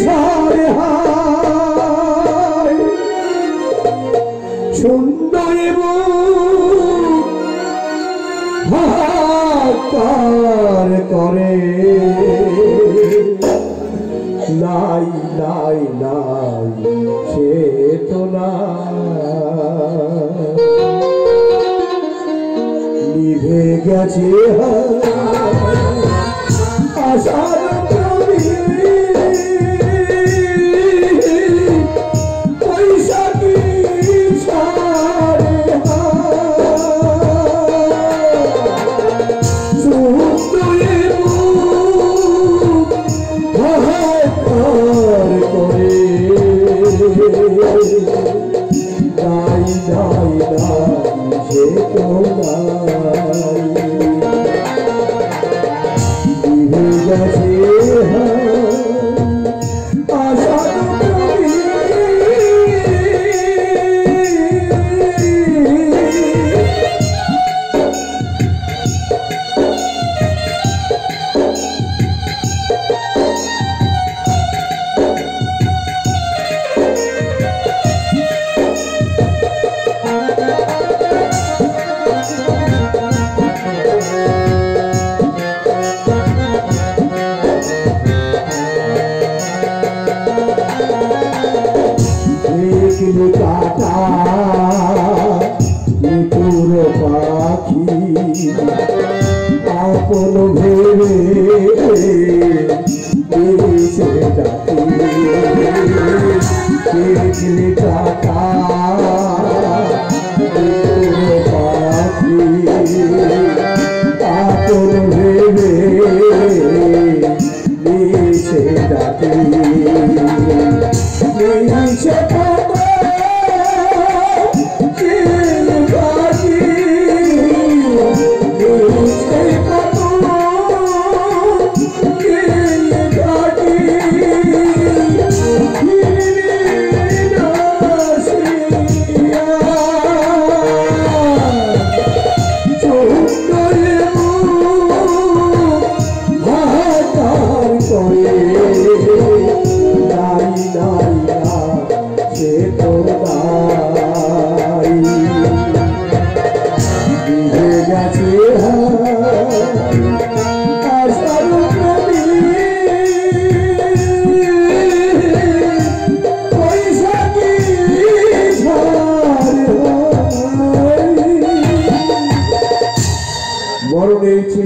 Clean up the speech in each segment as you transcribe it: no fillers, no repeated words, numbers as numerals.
সারে হায় সুন্দর হাহাকার করে নাই নাই নাই সে তো না নিভে গেছে আশার আপন ভেবে কাটা পাখি আপন ভেবে নিচে ডাকি নিচে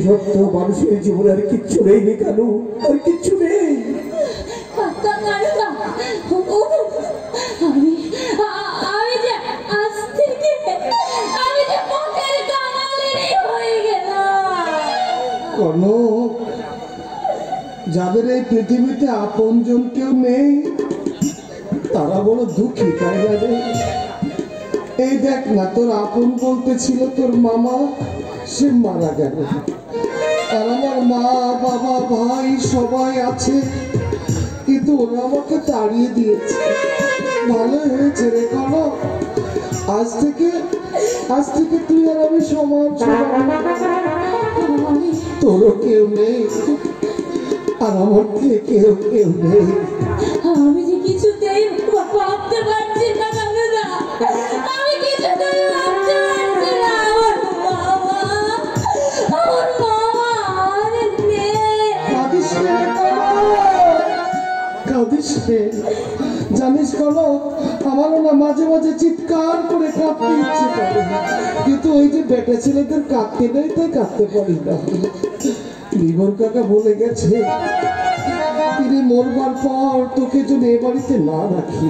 সত্য মানুষের জীবনে আর কিচ্ছু নেই কেন আর কিচ্ছু নেই যাদের এই পৃথিবীতে আপনজন কেউ নেই তারা বড় দুঃখী তাই যাবে এই দেখ না তোর আপন বলতে ছিল তোর মামা সে মারা গেল আর আমার মা বাবা ভাই সবাই আছে কিন্তু ওরা আমাকে তাড়িয়ে দিয়েছে ভালো হয়েছে রে কনো আজ থেকে তুই আর আমি সমান তোরও কেউ নেই আর আমার কেউ নেই আমি যে কিছুতেই ভাবতে পারছি না দাদা আমি কিছুতেই ভাবতে পারছি না আমার মামা আর নেই কাঁদিস রে জানিস কনো আমারও না মাঝে মাঝে চিৎকার করে কাঁদতে ইচ্ছে করে কিন্তু ওই যে বেটা ছেলেদের কাঁদতে নেই তাই কাঁদতে পারি না বিগর কাকা বলে গেছে তিনি মরবার পর তোকে যদি এ বাড়িতে না রাখি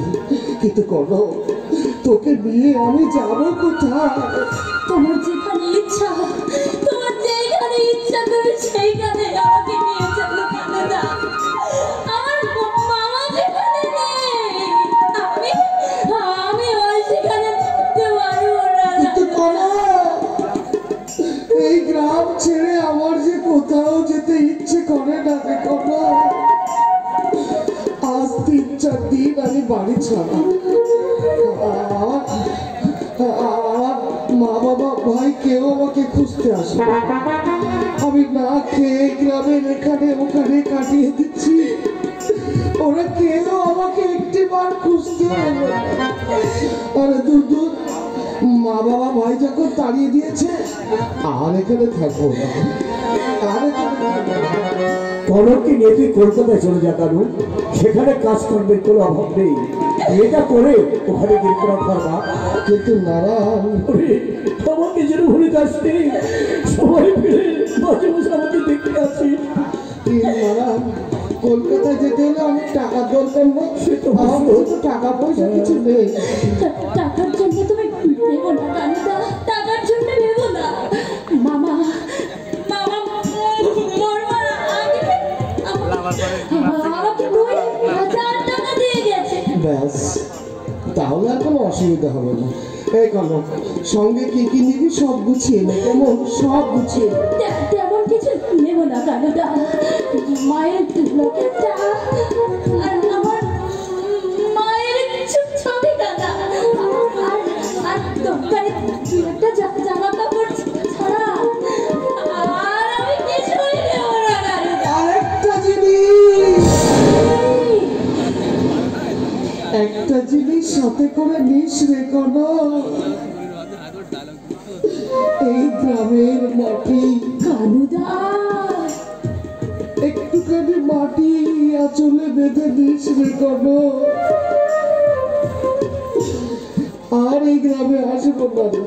কিন্তু কনো তোকে নিয়ে আমি যাবো কোথায় তোমার যেখানে ইচ্ছা তুমি সেইখানে আমাকে নিয়ে চলো দাদা আমার মামা যেখানে নেই আমি ওই সেখানে থাকতে পারবো না কিন্তু কনো এই গ্রাম ছেড়ে আমার যে কোথাও যেতে ইচ্ছে করে না রে কনো আজ 3-4 দিন আমি বাড়ি ছাড়া আমার মা বাবা ভাই কেউ আমাকে খুঁজতে আসে আমি না খেয়ে গ্রামের এখানে ওখানে কাটিয়ে দিচ্ছি ওরা কেউ আমাকে একটিবার খুঁজতে এলো না। আরে দূর দূর, মা বাবা ভাই যখন তাড়িয়ে দিয়েছে আর এখানে থাকবো না, আর এখানে থাকবো না। কনককে নিয়ে তুই কলকাতায় চলে যা কানু, সেখানে কাজকর্মের কোনো অভাব নেই, এটা করে ওখানে গিয়ে করা পারবা। কিন্তু নারায়ণ, আমাকে যেন ভুলে যাস নেই, সবাই মিলে মাঝে মাঝে আমাকে দেখতে আসি। কি নারায়ণ, কলকাতায় যেতে হলে অনেক টাকার দরকার না? আমার কাছে তো টাকা পয়সা কিছু নেই। টাকার জন্য তুমি ভেবো না কানুদা, টাকার জন্য ভেবো না। মামা মামা মরবার আগে আমাকে 2,000 টাকা দিয়ে গেছে। ব্যাস, তাহলে আর কোনো অসুবিধা হবে না। এই কনক, সঙ্গে কি কি নিবি সব গুছিয়ে নে, কেমন? সব গুছিয়ে নে। তেমন কিছু নেব না কানুদা, মায়ের লোকেরটা আর আমার মায়ের কিছু ছবি কাটা আর দোকানে একটা জামা কাপড় ছাড়া আর আমি কিছুই নেব না কানুদা। আরেকটা জিনিস, একটা জিনিস সাথে করে নিস রে কনক, এই গ্রামের মাটি, কানুদা একটুখানি মাটি আঁচলে বেঁধে নিস রে কনক। আর এই গ্রামে আসবো না রে।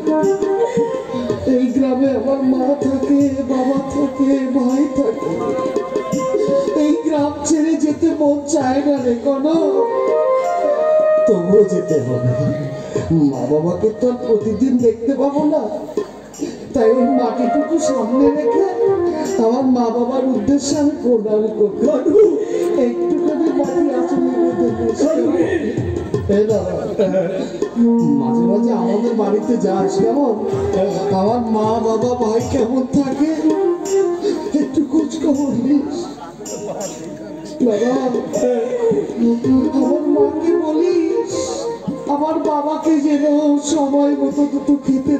এই গ্রামে আমার মা থাকে, বাবা থাকে, ভাই থাকে। এই গ্রাম ছেড়ে যেতে মন চায় না রে কনক, তবুও যেতে হবে। মা বাবাকে তো আর প্রতিদিন দেখতে পাবো না, তাই ওই মাটিটুকু সামনে রেখে আমার মা বাবার উদ্দেশ্যে আমি প্রণাম করবো। একটুখানি মাটি আসলে মাঝে মাঝে আমাদের বাড়িতে যাস, কেমন? আমার মা বাবা ভাই কেমন থাকে একটু খোঁজ খবর নিস। বাবা, আমার মাকে বলিস আমার বাবাকে যেন সময় মতো দুটো খেতে